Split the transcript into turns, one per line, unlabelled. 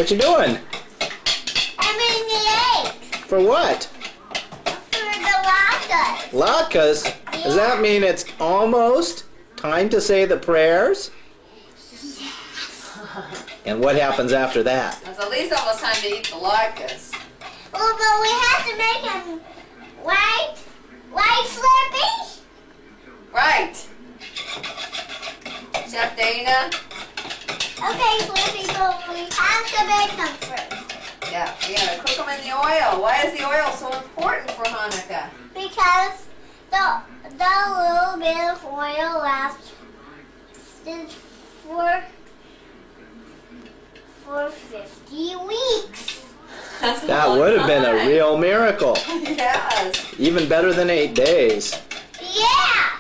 What you doing?
I'm in the eggs.
For what?
For the latkes.
Latkes? Does that mean it's almost time to say the prayers? And what happens after that?
It's at least almost time to eat the latkes.
Well, but we have to make them white. White, Slurpee?
Right. Chef Dana?
Okay, Slurpee, but we have to make them first.
Yeah, we gotta cook them in the oil. Why is the oil so important for Hanukkah?
Because the little bit of oil lasts for 50 weeks.
That's a
That
long
would have been a
time.
real miracle.
Yes.
Even better than 8 days.
Yeah!